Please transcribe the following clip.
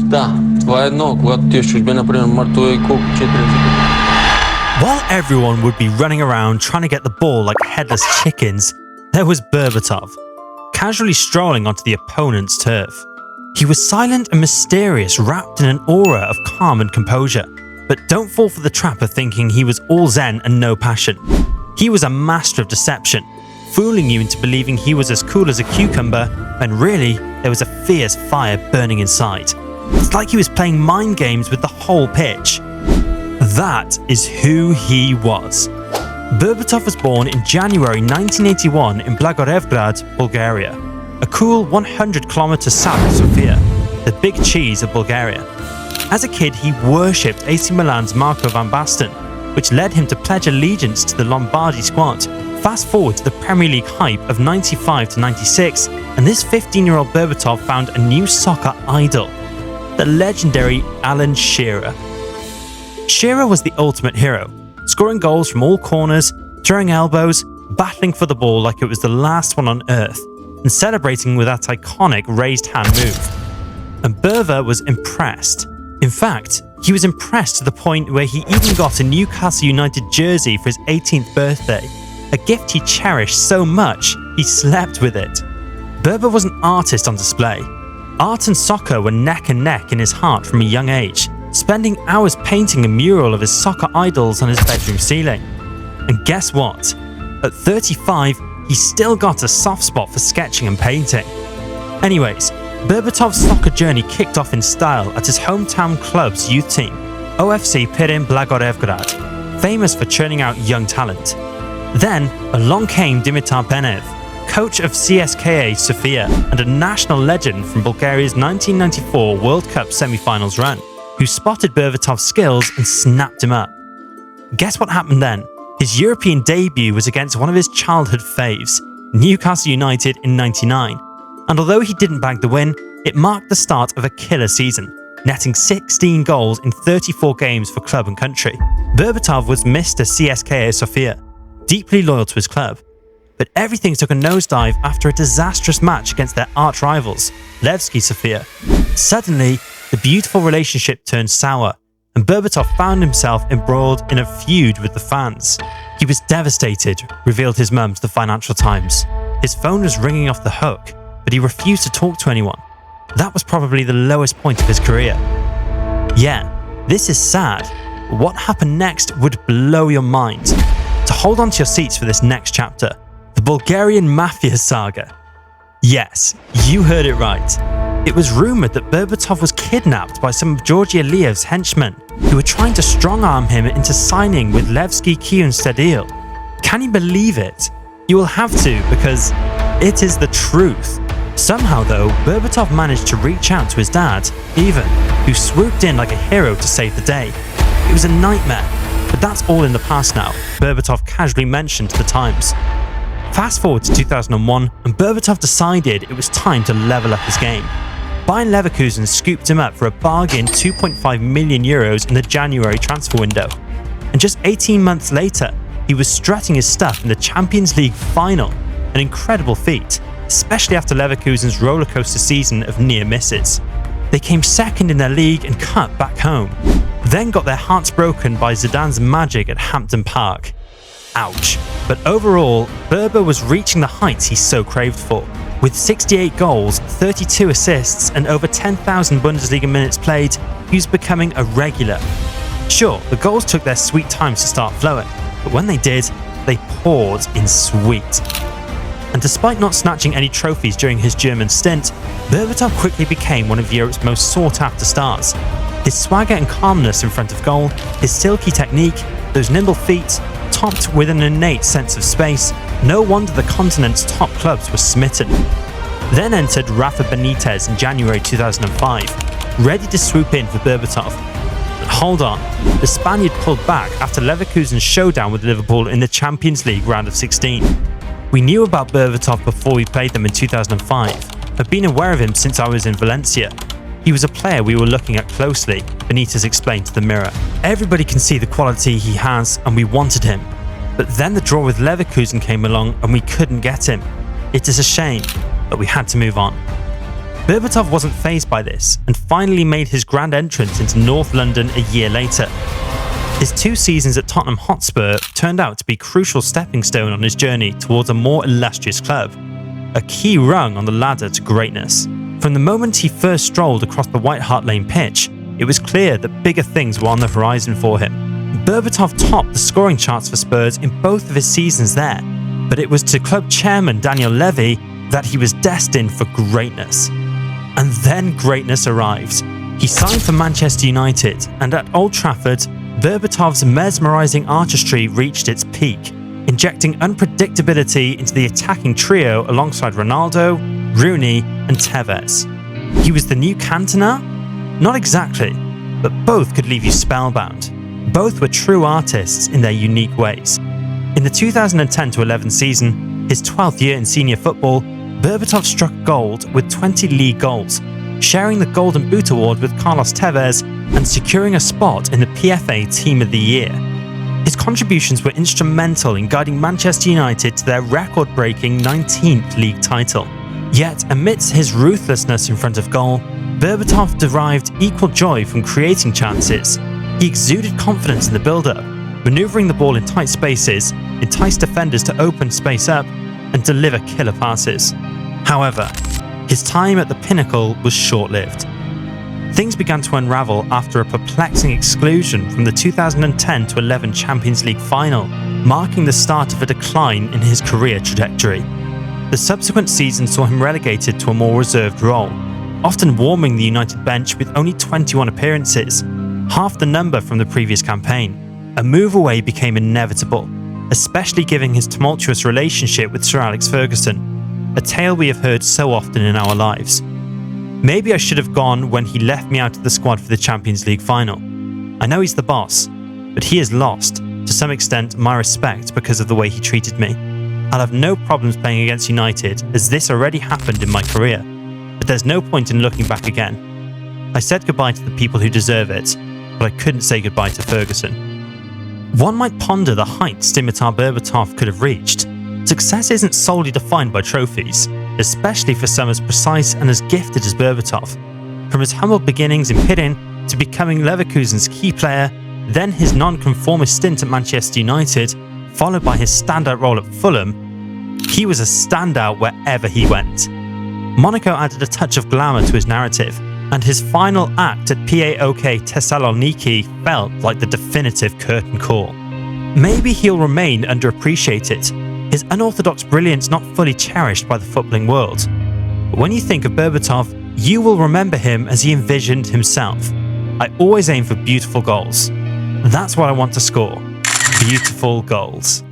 Да, това е едно. Когато ти чуть бе, например, мъртво и колко 4 While everyone would be running around trying to get the ball like headless chickens, there was Berbatov, casually strolling onto the opponent's turf. He was silent and mysterious, wrapped in an aura of calm and composure. But don't fall for the trap of thinking he was all zen and no passion. He was a master of deception, fooling you into believing he was as cool as a cucumber, when really there was a fierce fire burning inside. It's like he was playing mind games with the whole pitch. That is who he was. Berbatov was born in January 1981 in Blagoevgrad, Bulgaria, a cool 100-kilometer south of Sofia, the big cheese of Bulgaria. As a kid, he worshipped AC Milan's Marco van Basten, which led him to pledge allegiance to the Lombardi squad. Fast forward to the Premier League hype of 95 to 96, and this 15-year-old Berbatov found a new soccer idol, the legendary Alan Shearer. Shearer was the ultimate hero, scoring goals from all corners, throwing elbows, battling for the ball like it was the last one on earth, and celebrating with that iconic raised hand move. And Berva was impressed. In fact, he was impressed to the point where he even got a Newcastle United jersey for his 18th birthday, a gift he cherished so much he slept with it. Berba was an artist on display. Art and soccer were neck and neck in his heart from a young age, spending hours painting a mural of his soccer idols on his bedroom ceiling. And guess what? At 35, he still got a soft spot for sketching and painting. Anyways, Berbatov's soccer journey kicked off in style at his hometown club's youth team, OFC Pirin Blagoevgrad, famous for churning out young talent. Then, along came Dimitar, coach of CSKA Sofia and a national legend from Bulgaria's 1994 World Cup semi-finals run, who spotted Berbatov's skills and snapped him up. Guess what happened then? His European debut was against one of his childhood faves, Newcastle United in '99. And although he didn't bag the win, it marked the start of a killer season, netting 16 goals in 34 games for club and country. Berbatov was Mr. CSKA Sofia, deeply loyal to his club. But everything took a nosedive after a disastrous match against their arch rivals, Levski Sofia. Suddenly, the beautiful relationship turned sour, and Berbatov found himself embroiled in a feud with the fans. He was devastated, revealed his mum to the Financial Times. His phone was ringing off the hook, but he refused to talk to anyone. That was probably the lowest point of his career. Yeah, this is sad. What happened next would blow your mind. To hold on to your seats for this next chapter, the Bulgarian Mafia saga. Yes, you heard it right. It was rumoured that Berbatov was kidnapped by some of Georgi Aliyev's henchmen, who were trying to strong-arm him into signing with Levski Kyivstadil. Can you believe it? You will have to, because it is the truth. Somehow though, Berbatov managed to reach out to his dad, Ivan, who swooped in like a hero to save the day. It was a nightmare, but that's all in the past now, Berbatov casually mentioned to the Times. Fast forward to 2001, and Berbatov decided it was time to level up his game. Bayern Leverkusen scooped him up for a bargain €2.5 million in the January transfer window. And just 18 months later, he was strutting his stuff in the Champions League final, an incredible feat, especially after Leverkusen's rollercoaster season of near misses. They came second in their league and cup back home, then got their hearts broken by Zidane's magic at Hampden Park. Ouch. But overall, Berba was reaching the heights he so craved for. With 68 goals, 32 assists and over 10,000 Bundesliga minutes played, he was becoming a regular. Sure, the goals took their sweet time to start flowing, but when they did, they poured in sweet. And despite not snatching any trophies during his German stint, Berbatov quickly became one of Europe's most sought-after stars. His swagger and calmness in front of goal, his silky technique, those nimble feet, topped with an innate sense of space, no wonder the continent's top clubs were smitten. Then entered Rafa Benitez in January 2005, ready to swoop in for Berbatov. But hold on, the Spaniard pulled back after Leverkusen's showdown with Liverpool in the Champions League round of 16. We knew about Berbatov before we played them in 2005. I've been aware of him since I was in Valencia. He was a player we were looking at closely, Benitez explained to the Mirror. Everybody can see the quality he has and we wanted him. But then the draw with Leverkusen came along and we couldn't get him. It is a shame, but we had to move on. Berbatov wasn't fazed by this and finally made his grand entrance into North London a year later. His 2 seasons at Tottenham Hotspur turned out to be a crucial stepping stone on his journey towards a more illustrious club, a key rung on the ladder to greatness. From the moment he first strolled across the White Hart Lane pitch, it was clear that bigger things were on the horizon for him. Berbatov topped the scoring charts for Spurs in both of his seasons there, but it was to club chairman Daniel Levy that he was destined for greatness. And then greatness arrived. He signed for Manchester United, and at Old Trafford, Berbatov's mesmerising artistry reached its peak, injecting unpredictability into the attacking trio alongside Ronaldo, Rooney and Tevez. He was the new Cantona? Not exactly, but both could leave you spellbound. Both were true artists in their unique ways. In the 2010-11 season, his 12th year in senior football, Berbatov struck gold with 20 league goals, sharing the Golden Boot award with Carlos Tevez and securing a spot in the PFA Team of the Year. His contributions were instrumental in guiding Manchester United to their record-breaking 19th league title. Yet, amidst his ruthlessness in front of goal, Berbatov derived equal joy from creating chances. He exuded confidence in the build-up, manoeuvring the ball in tight spaces, enticed defenders to open space up, and deliver killer passes. However, his time at the pinnacle was short-lived. Things began to unravel after a perplexing exclusion from the 2010-11 Champions League final, marking the start of a decline in his career trajectory. The subsequent season saw him relegated to a more reserved role, often warming the United bench with only 21 appearances, half the number from the previous campaign. A move away became inevitable, especially given his tumultuous relationship with Sir Alex Ferguson, a tale we have heard so often in our lives. Maybe I should have gone when he left me out of the squad for the Champions League final. I know he's the boss, but he has lost, to some extent, my respect because of the way he treated me. I'll have no problems playing against United, as this already happened in my career, but there's no point in looking back again. I said goodbye to the people who deserve it, but I couldn't say goodbye to Ferguson. One might ponder the heights Dimitar Berbatov could have reached. Success isn't solely defined by trophies, especially for some as precise and as gifted as Berbatov. From his humble beginnings in Pirin to becoming Leverkusen's key player, then his non-conformist stint at Manchester United, followed by his standout role at Fulham, he was a standout wherever he went. Monaco added a touch of glamour to his narrative, and his final act at PAOK Thessaloniki felt like the definitive curtain call. Maybe he'll remain underappreciated, his unorthodox brilliance not fully cherished by the footballing world. But when you think of Berbatov, you will remember him as he envisioned himself. I always aim for beautiful goals. That's what I want to score. Beautiful goals.